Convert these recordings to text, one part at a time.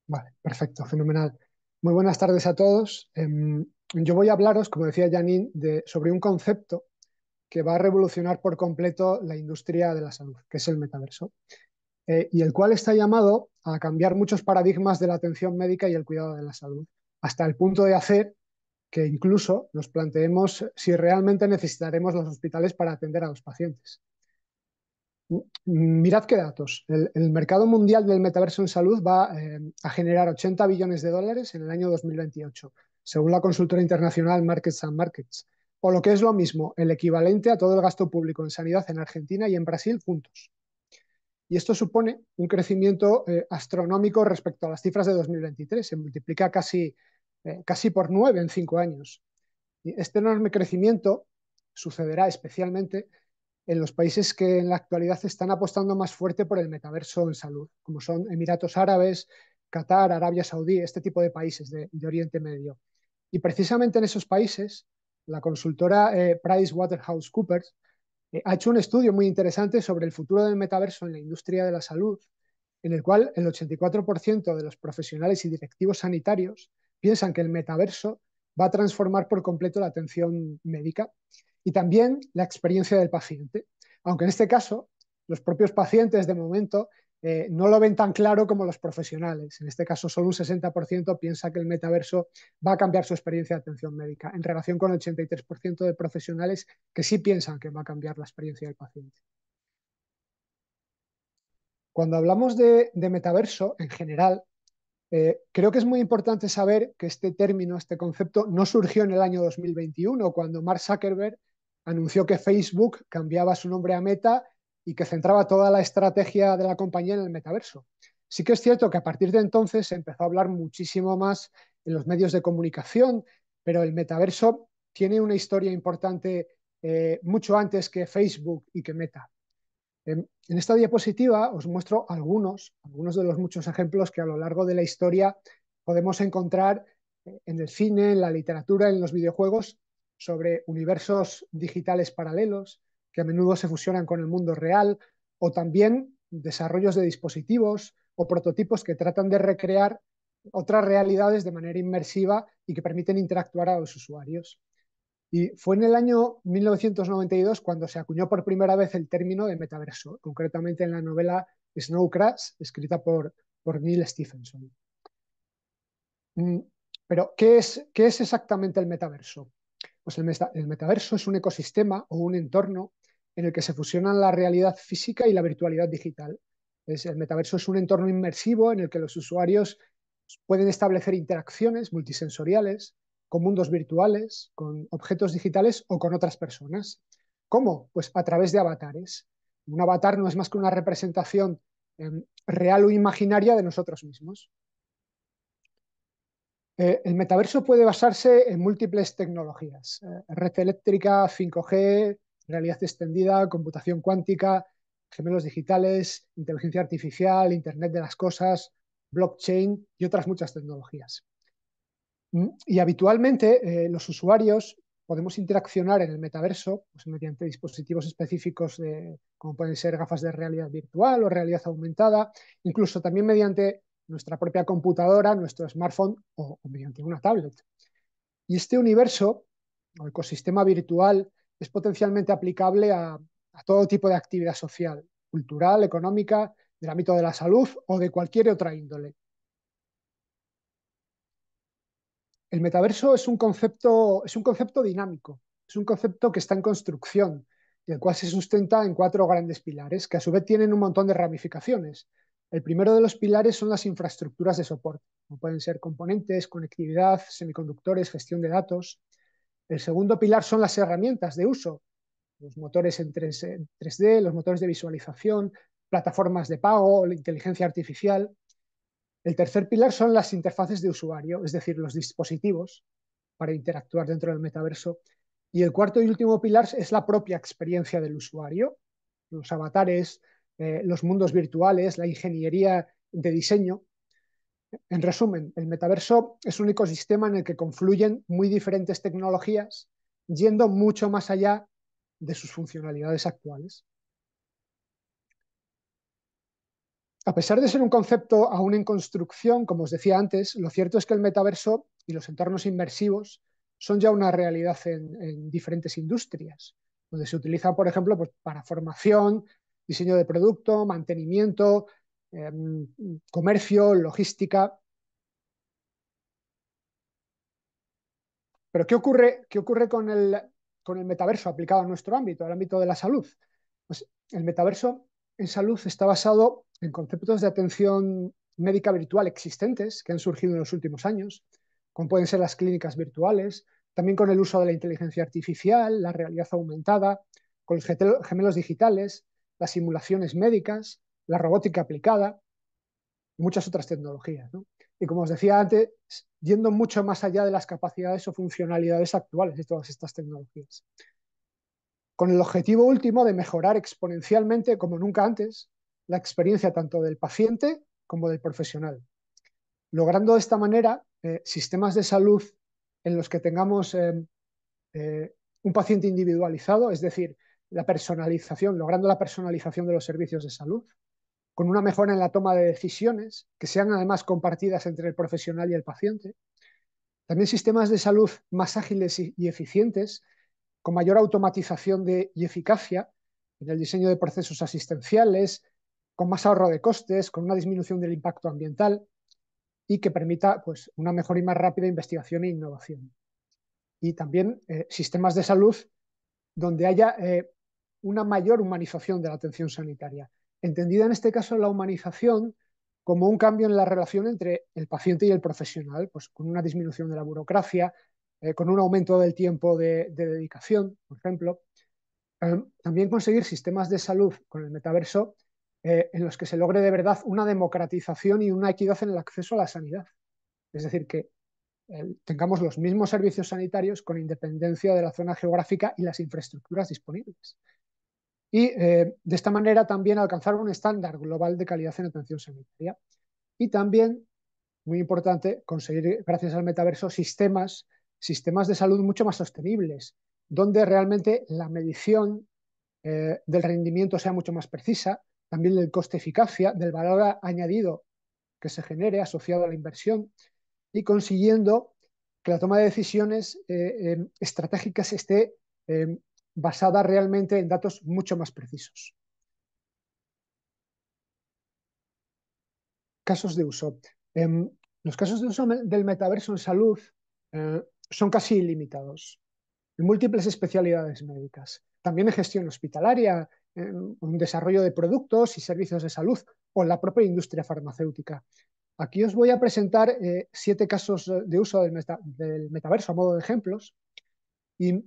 Vale, perfecto, fenomenal. Muy buenas tardes a todos. Yo voy a hablaros, como decía Janine, sobre un concepto que va a revolucionar por completo la industria de la salud, que es el metaverso, y el cual está llamado a cambiar muchos paradigmas de la atención médica y el cuidado de la salud, hasta el punto de hacer que incluso nos planteemos si realmente necesitaremos los hospitales para atender a los pacientes. Mirad qué datos. El mercado mundial del metaverso en salud va a generar 80 billones de dólares en el año 2028, según la consultora internacional Markets and Markets, o lo que es lo mismo, el equivalente a todo el gasto público en sanidad en Argentina y en Brasil juntos. Y esto supone un crecimiento astronómico respecto a las cifras de 2023. Se multiplica casi por 9 en 5 años. Y este enorme crecimiento sucederá especialmente en los países que en la actualidad están apostando más fuerte por el metaverso en salud, como son Emiratos Árabes, Qatar, Arabia Saudí, este tipo de países de Oriente Medio. Y precisamente en esos países, la consultora PricewaterhouseCoopers ha hecho un estudio muy interesante sobre el futuro del metaverso en la industria de la salud, en el cual el 84% de los profesionales y directivos sanitarios piensan que el metaverso va a transformar por completo la atención médica y también la experiencia del paciente. Aunque en este caso, los propios pacientes de momento no lo ven tan claro como los profesionales. En este caso, solo un 60% piensa que el metaverso va a cambiar su experiencia de atención médica, en relación con el 83% de profesionales que sí piensan que va a cambiar la experiencia del paciente. Cuando hablamos de metaverso en general, creo que es muy importante saber que este término, este concepto, no surgió en el año 2021, cuando Mark Zuckerberg anunció que Facebook cambiaba su nombre a Meta y que centraba toda la estrategia de la compañía en el metaverso. Sí que es cierto que a partir de entonces se empezó a hablar muchísimo más en los medios de comunicación, pero el metaverso tiene una historia importante mucho antes que Facebook y que Meta. En esta diapositiva os muestro algunos de los muchos ejemplos que a lo largo de la historia podemos encontrar en el cine, en la literatura, en los videojuegos, sobre universos digitales paralelos que a menudo se fusionan con el mundo real, o también desarrollos de dispositivos o prototipos que tratan de recrear otras realidades de manera inmersiva y que permiten interactuar a los usuarios. Y fue en el año 1992 cuando se acuñó por primera vez el término de metaverso, concretamente en la novela Snow Crash, escrita por Neil Stephenson. Pero, ¿qué es exactamente el metaverso? Pues el metaverso es un ecosistema o un entorno en el que se fusionan la realidad física y la virtualidad digital. El metaverso es un entorno inmersivo en el que los usuarios pueden establecer interacciones multisensoriales con mundos virtuales, con objetos digitales o con otras personas. ¿Cómo? Pues a través de avatares. Un avatar no es más que una representación real o imaginaria de nosotros mismos. El metaverso puede basarse en múltiples tecnologías: red eléctrica, 5G, realidad extendida, computación cuántica, gemelos digitales, inteligencia artificial, Internet de las cosas, blockchain y otras muchas tecnologías. Y habitualmente los usuarios podemos interaccionar en el metaverso pues, mediante dispositivos específicos como pueden ser gafas de realidad virtual o realidad aumentada, incluso también mediante nuestra propia computadora, nuestro smartphone o mediante una tablet. Y este universo o ecosistema virtual es potencialmente aplicable a todo tipo de actividad social, cultural, económica, del ámbito de la salud o de cualquier otra índole. El metaverso es un concepto dinámico, es un concepto que está en construcción, y el cual se sustenta en 4 grandes pilares, que a su vez tienen un montón de ramificaciones. El primero de los pilares son las infraestructuras de soporte, como pueden ser componentes, conectividad, semiconductores, gestión de datos. El segundo pilar son las herramientas de uso, los motores en 3D, los motores de visualización, plataformas de pago, la inteligencia artificial. El tercer pilar son las interfaces de usuario, es decir, los dispositivos para interactuar dentro del metaverso. Y el cuarto y último pilar es la propia experiencia del usuario, los avatares, los mundos virtuales, la ingeniería de diseño. En resumen, el metaverso es un ecosistema en el que confluyen muy diferentes tecnologías, yendo mucho más allá de sus funcionalidades actuales. A pesar de ser un concepto aún en construcción, como os decía antes, lo cierto es que el metaverso y los entornos inmersivos son ya una realidad en diferentes industrias, donde se utilizan, por ejemplo, pues, para formación, diseño de producto, mantenimiento, eh, comercio, logística. Pero qué ocurre con el metaverso aplicado a nuestro ámbito, al ámbito de la salud? Pues el metaverso en salud está basado en conceptos de atención médica virtual existentes que han surgido en los últimos años, como pueden ser las clínicas virtuales, también con el uso de la inteligencia artificial, la realidad aumentada, con los gemelos digitales, las simulaciones médicas, la robótica aplicada y muchas otras tecnologías, ¿no? Y como os decía antes, yendo mucho más allá de las capacidades o funcionalidades actuales de todas estas tecnologías, con el objetivo último de mejorar exponencialmente, como nunca antes, la experiencia tanto del paciente como del profesional, logrando de esta manera sistemas de salud en los que tengamos un paciente individualizado, es decir, la personalización, logrando la personalización de los servicios de salud, con una mejora en la toma de decisiones, que sean además compartidas entre el profesional y el paciente. También sistemas de salud más ágiles y eficientes, con mayor automatización y eficacia en el diseño de procesos asistenciales, con más ahorro de costes, con una disminución del impacto ambiental y que permita pues, una mejor y más rápida investigación e innovación. Y también sistemas de salud donde haya una mayor humanización de la atención sanitaria. Entendida en este caso la humanización como un cambio en la relación entre el paciente y el profesional, pues con una disminución de la burocracia, con un aumento del tiempo de dedicación, por ejemplo. También conseguir sistemas de salud con el metaverso en los que se logre de verdad una democratización y una equidad en el acceso a la sanidad. Es decir, que tengamos los mismos servicios sanitarios con independencia de la zona geográfica y las infraestructuras disponibles. Y de esta manera también alcanzar un estándar global de calidad en atención sanitaria. Y también, muy importante, conseguir, gracias al metaverso, sistemas de salud mucho más sostenibles, donde realmente la medición del rendimiento sea mucho más precisa, también del coste-eficacia, del valor añadido que se genere asociado a la inversión y consiguiendo que la toma de decisiones estratégicas esté basada realmente en datos mucho más precisos. Casos de uso. Los casos de uso del metaverso en salud son casi ilimitados, en múltiples especialidades médicas. También en gestión hospitalaria, en desarrollo de productos y servicios de salud o en la propia industria farmacéutica. Aquí os voy a presentar 7 casos de uso del metaverso a modo de ejemplos y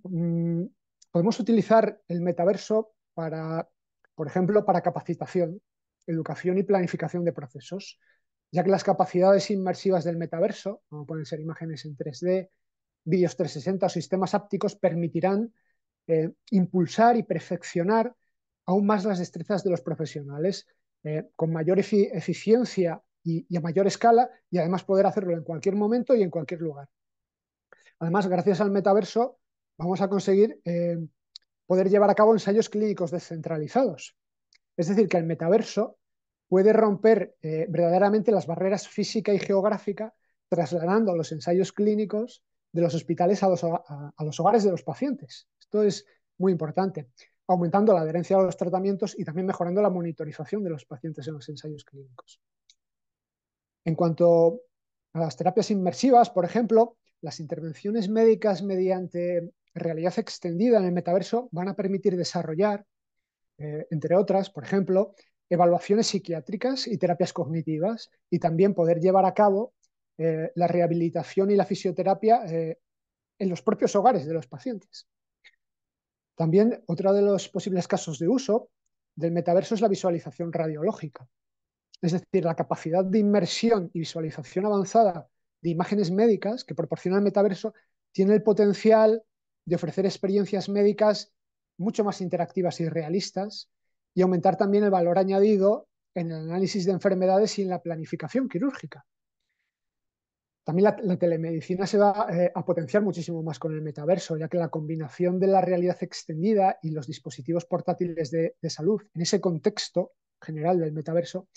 podemos utilizar el metaverso para, por ejemplo, para capacitación, educación y planificación de procesos, ya que las capacidades inmersivas del metaverso, como pueden ser imágenes en 3D, vídeos 360 o sistemas ápticos, permitirán impulsar y perfeccionar aún más las destrezas de los profesionales con mayor eficiencia y a mayor escala y además poder hacerlo en cualquier momento y en cualquier lugar. Además, gracias al metaverso vamos a conseguir poder llevar a cabo ensayos clínicos descentralizados. Es decir, que el metaverso puede romper verdaderamente las barreras física y geográfica, trasladando los ensayos clínicos de los hospitales a los hogares de los pacientes. Esto es muy importante, aumentando la adherencia a los tratamientos y también mejorando la monitorización de los pacientes en los ensayos clínicos. En cuanto a las terapias inmersivas, por ejemplo, las intervenciones médicas mediante realidad extendida en el metaverso van a permitir desarrollar, entre otras, por ejemplo, evaluaciones psiquiátricas y terapias cognitivas y también poder llevar a cabo la rehabilitación y la fisioterapia en los propios hogares de los pacientes. También otro de los posibles casos de uso del metaverso es la visualización radiológica. Es decir, la capacidad de inmersión y visualización avanzada de imágenes médicas que proporciona el metaverso tiene el potencial de ofrecer experiencias médicas mucho más interactivas y realistas y aumentar también el valor añadido en el análisis de enfermedades y en la planificación quirúrgica. También la telemedicina se va a potenciar muchísimo más con el metaverso, ya que la combinación de la realidad extendida y los dispositivos portátiles de salud en ese contexto general del metaverso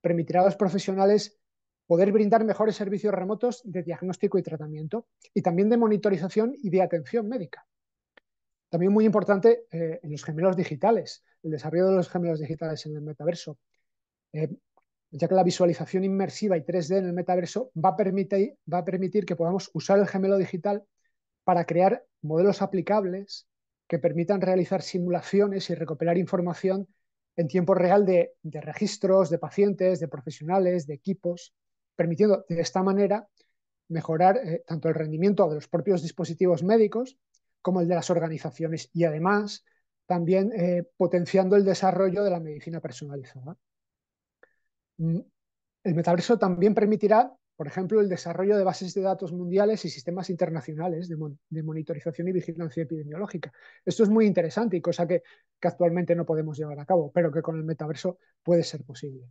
permitirá a los profesionales poder brindar mejores servicios remotos de diagnóstico y tratamiento y también de monitorización y de atención médica. También muy importante en los gemelos digitales, el desarrollo de los gemelos digitales en el metaverso, eh, ya que la visualización inmersiva y 3D en el metaverso va a permitir que podamos usar el gemelo digital para crear modelos aplicables que permitan realizar simulaciones y recuperar información en tiempo real de registros, de pacientes, de profesionales, de equipos, permitiendo de esta manera mejorar tanto el rendimiento de los propios dispositivos médicos como el de las organizaciones y además también potenciando el desarrollo de la medicina personalizada. El metaverso también permitirá, por ejemplo, el desarrollo de bases de datos mundiales y sistemas internacionales de monitorización y vigilancia epidemiológica. Esto es muy interesante y cosa que actualmente no podemos llevar a cabo, pero que con el metaverso puede ser posible.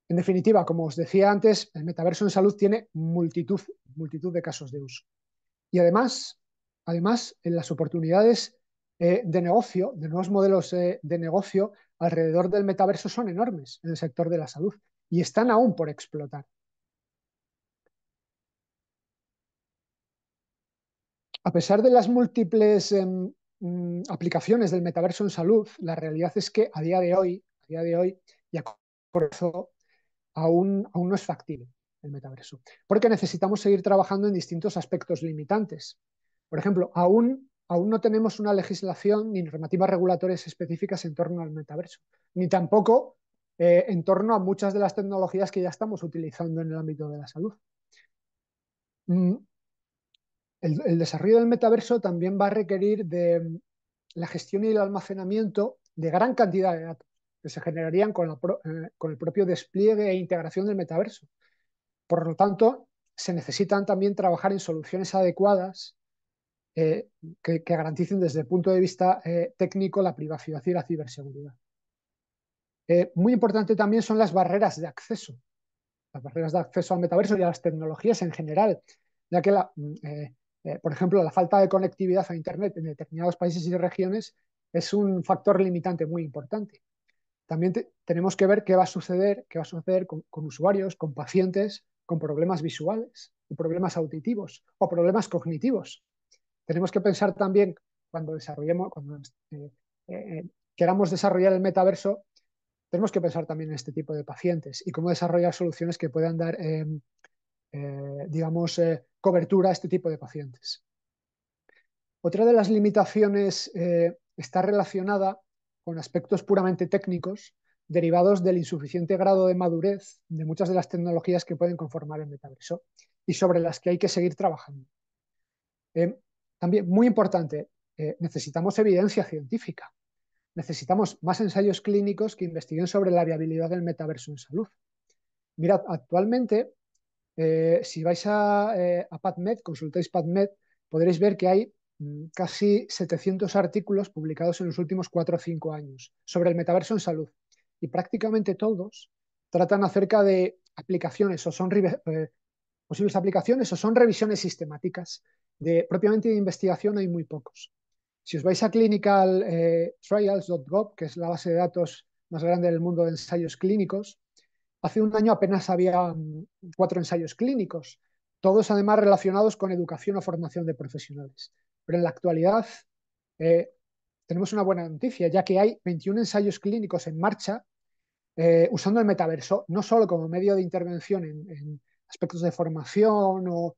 En definitiva, como os decía antes, el metaverso en salud tiene multitud de casos de uso. Y además en las oportunidades de negocio, de nuevos modelos de negocio alrededor del metaverso son enormes en el sector de la salud y están aún por explotar. A pesar de las múltiples aplicaciones del metaverso en salud, la realidad es que a día de hoy y a corto aún no es factible el metaverso, porque necesitamos seguir trabajando en distintos aspectos limitantes. Por ejemplo, aún no tenemos una legislación ni normativas regulatorias específicas en torno al metaverso, ni tampoco en torno a muchas de las tecnologías que ya estamos utilizando en el ámbito de la salud. El desarrollo del metaverso también va a requerir de la gestión y el almacenamiento de gran cantidad de datos que se generarían con el propio despliegue e integración del metaverso. Por lo tanto, se necesitan también trabajar en soluciones adecuadas que garanticen desde el punto de vista técnico la privacidad y la ciberseguridad. Muy importante también son las barreras de acceso al metaverso y a las tecnologías en general, ya que, por ejemplo, la falta de conectividad a Internet en determinados países y regiones es un factor limitante muy importante. También tenemos que ver qué va a suceder con usuarios, con pacientes, con problemas visuales, con problemas auditivos o problemas cognitivos. Tenemos que pensar también cuando eh, eh, queramos desarrollar el metaverso, tenemos que pensar también en este tipo de pacientes y cómo desarrollar soluciones que puedan dar, cobertura a este tipo de pacientes. Otra de las limitaciones está relacionada con aspectos puramente técnicos derivados del insuficiente grado de madurez de muchas de las tecnologías que pueden conformar el metaverso y sobre las que hay que seguir trabajando. También, muy importante, necesitamos evidencia científica. Necesitamos más ensayos clínicos que investiguen sobre la viabilidad del metaverso en salud. Mirad, actualmente, si vais a PubMed, consultáis PubMed, podréis ver que hay casi 700 artículos publicados en los últimos 4 o 5 años sobre el metaverso en salud. Y prácticamente todos tratan acerca de aplicaciones o son posibles aplicaciones o son revisiones sistemáticas. Propiamente de investigación hay muy pocos. Si os vais a clinicaltrials.gov, que es la base de datos más grande del mundo de ensayos clínicos, hace un año apenas había 4 ensayos clínicos, todos además relacionados con educación o formación de profesionales. Pero en la actualidad tenemos una buena noticia, ya que hay 21 ensayos clínicos en marcha usando el metaverso, no solo como medio de intervención en aspectos de formación o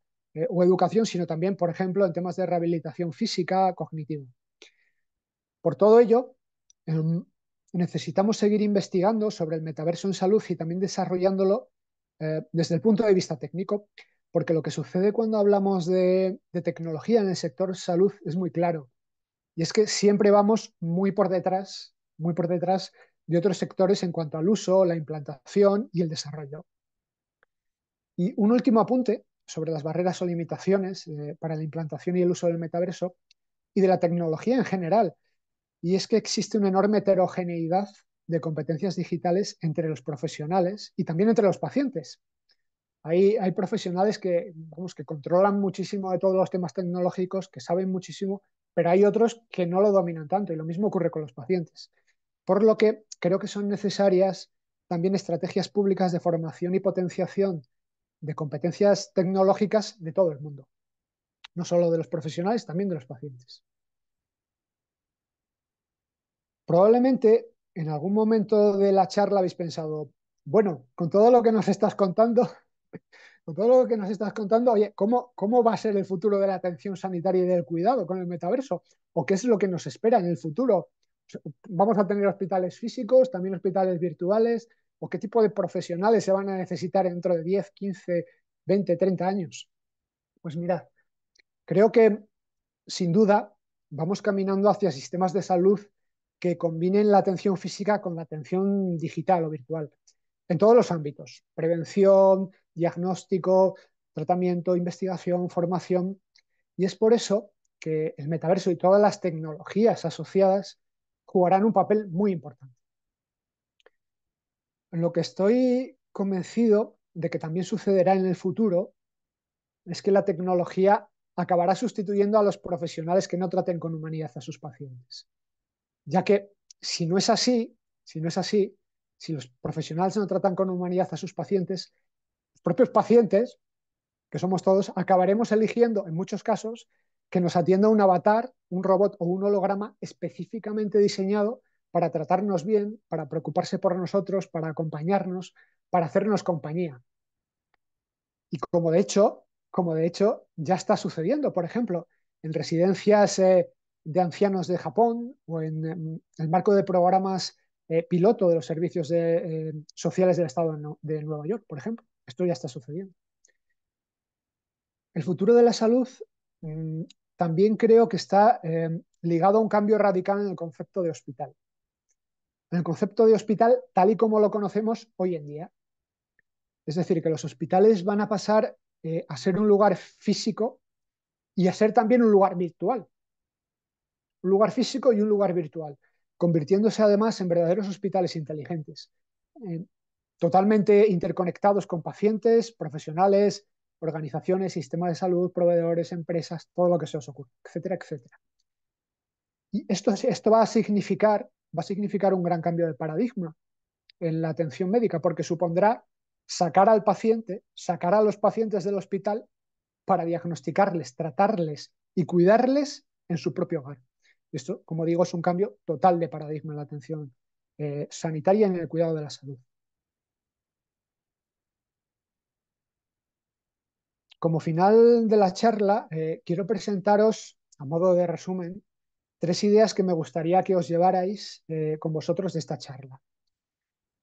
educación, sino también, por ejemplo, en temas de rehabilitación física, cognitiva. Por todo ello, necesitamos seguir investigando sobre el metaverso en salud y también desarrollándolo desde el punto de vista técnico, porque lo que sucede cuando hablamos de tecnología en el sector salud es muy claro. Y es que siempre vamos muy por detrás de otros sectores en cuanto al uso, la implantación y el desarrollo. Y un último apunte sobre las barreras o limitaciones para la implantación y el uso del metaverso y de la tecnología en general. Y es que existe una enorme heterogeneidad de competencias digitales entre los profesionales y también entre los pacientes. Hay profesionales que controlan muchísimo de todos los temas tecnológicos, que saben muchísimo, pero hay otros que no lo dominan tanto y lo mismo ocurre con los pacientes. Por lo que creo que son necesarias también estrategias públicas de formación y potenciación de competencias tecnológicas de todo el mundo, no solo de los profesionales, también de los pacientes. Probablemente en algún momento de la charla habéis pensado, bueno, con todo lo que nos estás contando, con todo lo que nos estás contando, oye, ¿cómo va a ser el futuro de la atención sanitaria y del cuidado con el metaverso? ¿O qué es lo que nos espera en el futuro? ¿Vamos a tener hospitales físicos, también hospitales virtuales? ¿O qué tipo de profesionales se van a necesitar dentro de 10, 15, 20, 30 años? Pues mirad, creo que sin duda vamos caminando hacia sistemas de salud que combinen la atención física con la atención digital o virtual en todos los ámbitos: prevención, diagnóstico, tratamiento, investigación, formación. Y es por eso que el metaverso y todas las tecnologías asociadas jugarán un papel muy importante. En lo que estoy convencido de que también sucederá en el futuro es que la tecnología acabará sustituyendo a los profesionales que no traten con humanidad a sus pacientes. Ya que si no es así, si no es así, si los profesionales no tratan con humanidad a sus pacientes, los propios pacientes, que somos todos, acabaremos eligiendo en muchos casos que nos atienda un avatar, un robot o un holograma específicamente diseñado para tratarnos bien, para preocuparse por nosotros, para acompañarnos, para hacernos compañía. Y como de hecho ya está sucediendo, por ejemplo, en residencias de ancianos de Japón o en el marco de programas piloto de los servicios sociales del Estado de Nueva York, por ejemplo. Esto ya está sucediendo. El futuro de la salud mmm, también creo que está ligado a un cambio radical en el concepto de hospital. En el concepto de hospital tal y como lo conocemos hoy en día. Es decir, que los hospitales van a pasar a ser un lugar físico y a ser también un lugar virtual. Un lugar físico y un lugar virtual, convirtiéndose además en verdaderos hospitales inteligentes, eh, totalmente interconectados con pacientes, profesionales, organizaciones, sistemas de salud, proveedores, empresas, todo lo que se os ocurra, etcétera, etcétera. Y esto va a significar un gran cambio de paradigma en la atención médica, porque supondrá sacar al paciente, sacar a los pacientes del hospital para diagnosticarles, tratarles y cuidarles en su propio hogar. Esto, como digo, es un cambio total de paradigma en la atención sanitaria y en el cuidado de la salud. Como final de la charla, quiero presentaros, a modo de resumen, 3 ideas que me gustaría que os llevarais con vosotros de esta charla.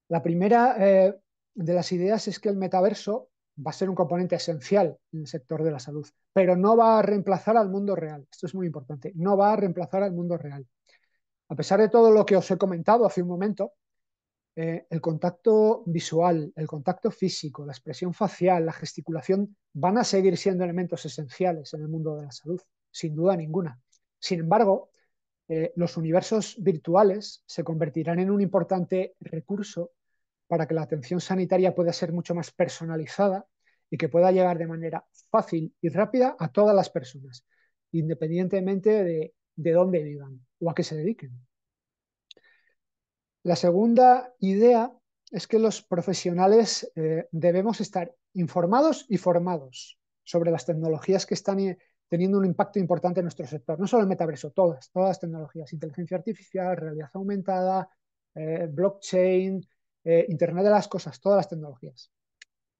La primera de las ideas es que el metaverso va a ser un componente esencial en el sector de la salud, pero no va a reemplazar al mundo real. Esto es muy importante, no va a reemplazar al mundo real. A pesar de todo lo que os he comentado hace un momento, el contacto visual, el contacto físico, la expresión facial, la gesticulación van a seguir siendo elementos esenciales en el mundo de la salud, sin duda ninguna. Sin embargo, los universos virtuales se convertirán en un importante recurso para que la atención sanitaria pueda ser mucho más personalizada y que pueda llegar de manera fácil y rápida a todas las personas, independientemente de dónde vivan o a qué se dediquen. La segunda idea es que los profesionales debemos estar informados y formados sobre las tecnologías que están teniendo un impacto importante en nuestro sector. No solo el metaverso, todas las tecnologías: inteligencia artificial, realidad aumentada, blockchain, Internet de las cosas, todas las tecnologías.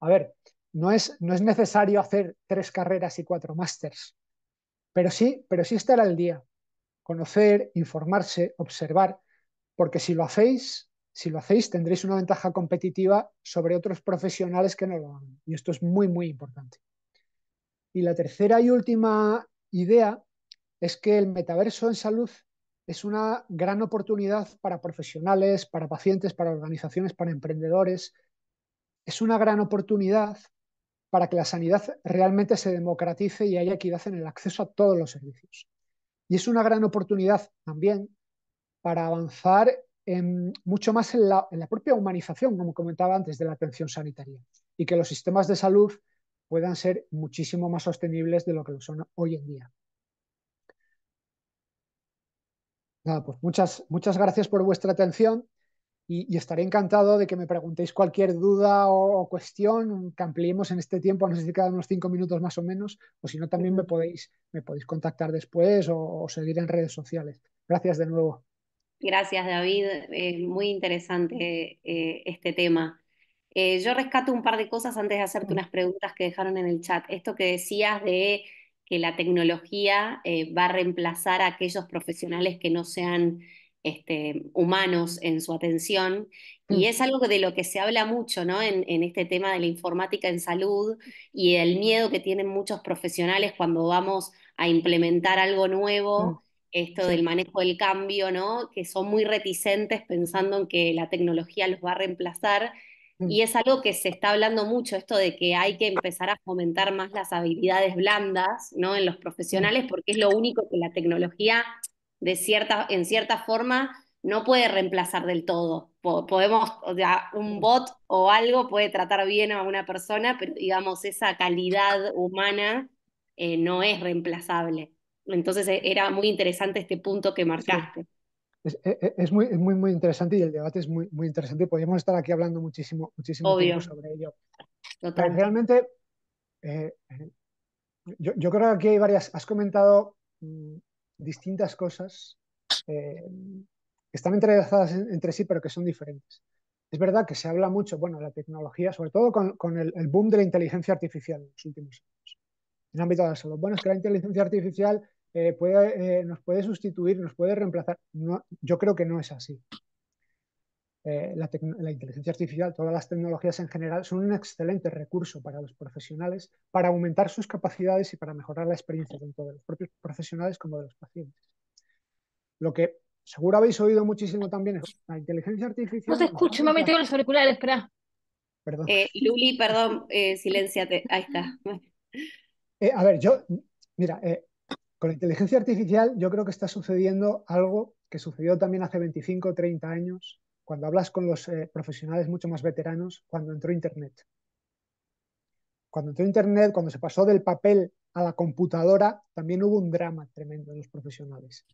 A ver, no es necesario hacer 3 carreras y 4 másters, pero sí estar al día, conocer, informarse, observar, porque si lo hacéis tendréis una ventaja competitiva sobre otros profesionales que no lo hagan. Y esto es muy, muy importante. Y la tercera y última idea es que el metaverso en salud es una gran oportunidad para profesionales, para pacientes, para organizaciones, para emprendedores. Es una gran oportunidad para que la sanidad realmente se democratice y haya equidad en el acceso a todos los servicios. Y es una gran oportunidad también para avanzar mucho más en la propia humanización, como comentaba antes, de la atención sanitaria, y que los sistemas de salud puedan ser muchísimo más sostenibles de lo que lo son hoy en día. Nada, pues muchas gracias por vuestra atención y estaré encantado de que me preguntéis cualquier duda o cuestión, que ampliemos en este tiempo, no sé si quedan unos 5 minutos más o menos, o si no también Ujú. me podéis contactar después o seguir en redes sociales. Gracias de nuevo. Gracias, David. Muy interesante este tema. Yo rescato un par de cosas antes de hacerte Mm, unas preguntas que dejaron en el chat. Esto que decías de que la tecnología va a reemplazar a aquellos profesionales que no sean humanos en su atención. Y mm, es algo de lo que se habla mucho, ¿no? En este tema de la informática en salud y el miedo que tienen muchos profesionales cuando vamos a implementar algo mm, nuevo, esto sí, del manejo del cambio, ¿no? Que son muy reticentes pensando en que la tecnología los va a reemplazar. mm, Y es algo que se está hablando mucho, esto de que hay que empezar a fomentar más las habilidades blandas, ¿no? En los mm, profesionales, porque es lo único que la tecnología, en cierta forma, no puede reemplazar del todo. Podemos, o sea, un mm, bot o algo puede tratar bien a una persona, pero digamos, esa calidad humana no es reemplazable. Entonces era muy interesante este punto que sí. marcaste. Es muy interesante y el debate es muy interesante y podríamos estar aquí hablando muchísimo tiempo Obvio, sobre ello. total. Realmente, yo creo que aquí hay varias, has comentado distintas cosas que están entrelazadas entre sí, pero que son diferentes. Es verdad que se habla mucho, bueno, la tecnología, sobre todo con el boom de la inteligencia artificial en los últimos años, en el ámbito de la salud. Bueno, es que la inteligencia artificial nos puede sustituir, nos puede reemplazar. No, yo creo que no es así. La inteligencia artificial, todas las tecnologías en general, son un excelente recurso para los profesionales para aumentar sus capacidades y para mejorar la experiencia tanto de los propios profesionales como de los pacientes. Lo que seguro habéis oído muchísimo también es la inteligencia No te artificial nos va a escucho, me he reemplazar. metido los auriculares, espera. Perdón. Luli, perdón, silénciate. Ahí está. A ver, mira, con la inteligencia artificial yo creo que está sucediendo algo que sucedió también hace 25 o 30 años, cuando hablas con los profesionales mucho más veteranos, cuando entró Internet. Cuando entró Internet, cuando se pasó del papel a la computadora, también hubo un drama tremendo en los profesionales.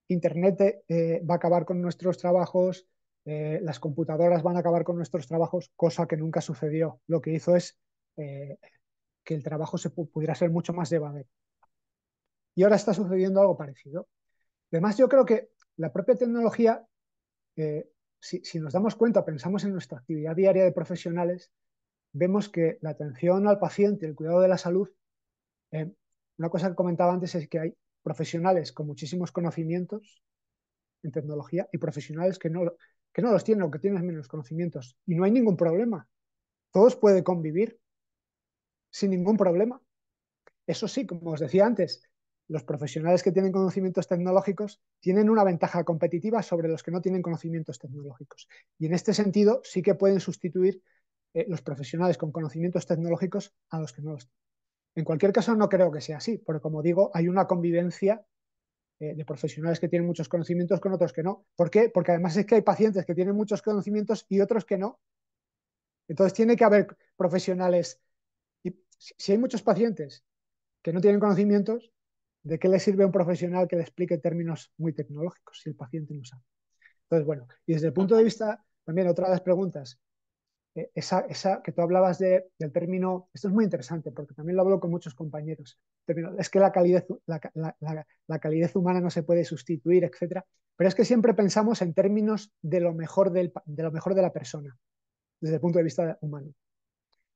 Internet va a acabar con nuestros trabajos, las computadoras van a acabar con nuestros trabajos, cosa que nunca sucedió. Lo que hizo es eh, que el trabajo pudiera ser mucho más llevadero. Y ahora está sucediendo algo parecido. Además, yo creo que la propia tecnología, eh, si nos damos cuenta, pensamos en nuestra actividad diaria de profesionales, vemos que la atención al paciente, el cuidado de la salud, eh, una cosa que comentaba antes es que hay profesionales con muchísimos conocimientos en tecnología y profesionales que no los tienen o que tienen menos conocimientos. Y no hay ningún problema. Todos pueden convivir sin ningún problema. Eso sí, como os decía antes, los profesionales que tienen conocimientos tecnológicos tienen una ventaja competitiva sobre los que no tienen conocimientos tecnológicos. Y en este sentido sí que pueden sustituir los profesionales con conocimientos tecnológicos a los que no los tienen. En cualquier caso, no creo que sea así, porque como digo, hay una convivencia de profesionales que tienen muchos conocimientos con otros que no. ¿Por qué? Porque además es que hay pacientes que tienen muchos conocimientos y otros que no. Entonces tiene que haber profesionales. Y si hay muchos pacientes que no tienen conocimientos, ¿de qué le sirve a un profesional que le explique términos muy tecnológicos si el paciente no sabe? Entonces, bueno, y desde el punto de Total. vista, también otra de las preguntas, esa que tú hablabas del término, esto es muy interesante porque también lo hablo con muchos compañeros, es que la calidez humana no se puede sustituir, etcétera, pero es que siempre pensamos en términos de lo mejor de la persona, desde el punto de vista humano.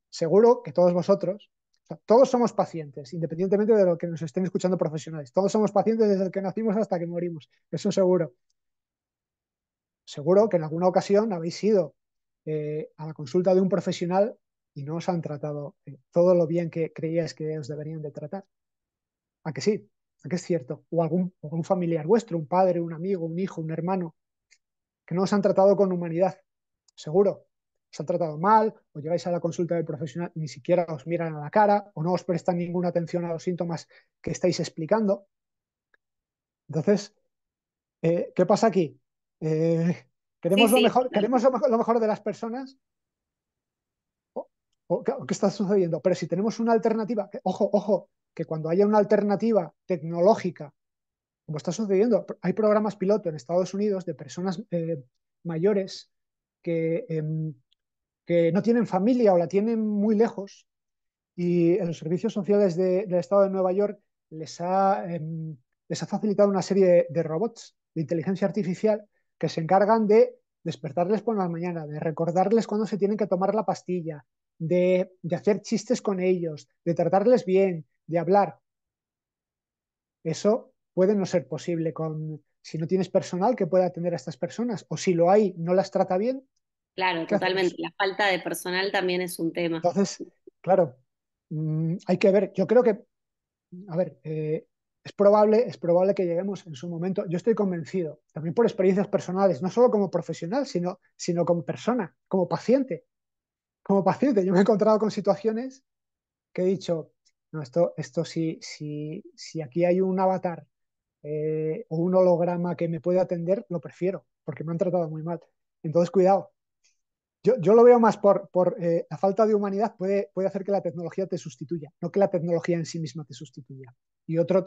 Seguro que todos vosotros, o sea, todos somos pacientes, independientemente de lo que nos estén escuchando profesionales, todos somos pacientes desde que nacimos hasta que morimos, eso seguro. Seguro que en alguna ocasión habéis ido a la consulta de un profesional y no os han tratado todo lo bien que creíais que os deberían de tratar. ¿A que sí? ¿A que es cierto? O algún familiar vuestro, un padre, un amigo, un hijo, un hermano, que no os han tratado con humanidad. Seguro. Os han tratado mal, o llegáis a la consulta del profesional y ni siquiera os miran a la cara, o no os prestan ninguna atención a los síntomas que estáis explicando. Entonces, ¿qué pasa aquí? Sí, sí, total. ¿Queremos lo mejor de las personas? o, ¿Qué está sucediendo? Pero si tenemos una alternativa, ojo, que cuando haya una alternativa tecnológica, como está sucediendo, hay programas piloto en Estados Unidos de personas mayores que no tienen familia o la tienen muy lejos y en los servicios sociales del estado de Nueva York les ha facilitado una serie de robots de inteligencia artificial que se encargan de despertarles por la mañana, de recordarles cuándo se tienen que tomar la pastilla, de hacer chistes con ellos, de tratarles bien, de hablar. Eso puede no ser posible si no tienes personal que pueda atender a estas personas, o si lo hay, no las trata bien, Claro, ¿qué totalmente. hacemos? La falta de personal también es un tema. Entonces, claro, hay que ver. Yo creo que, a ver, es probable que lleguemos en su momento. Yo estoy convencido, también por experiencias personales, no solo como profesional, sino como persona, como paciente. Como paciente, yo me he encontrado con situaciones que he dicho, no, esto si aquí hay un avatar o un holograma que me puede atender, lo prefiero, porque me han tratado muy mal. Entonces, cuidado. Yo lo veo más por la falta de humanidad puede hacer que la tecnología te sustituya, no que la tecnología en sí misma te sustituya. Y otro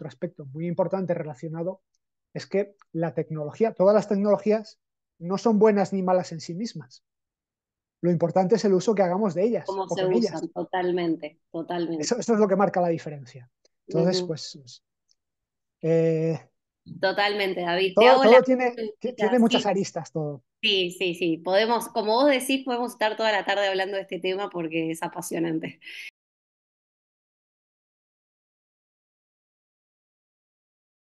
aspecto muy importante relacionado es que la tecnología, todas las tecnologías no son buenas ni malas en sí mismas. Lo importante es el uso que hagamos de ellas Cómo o se con ellas. usan, totalmente, totalmente. Eso es lo que marca la diferencia. Entonces, Ujú. pues, eh, Totalmente, David. Te todo, hago la todo tiene preguntita. muchas Sí, aristas, todo. sí, sí, sí. Podemos, como vos decís, podemos estar toda la tarde hablando de este tema porque es apasionante.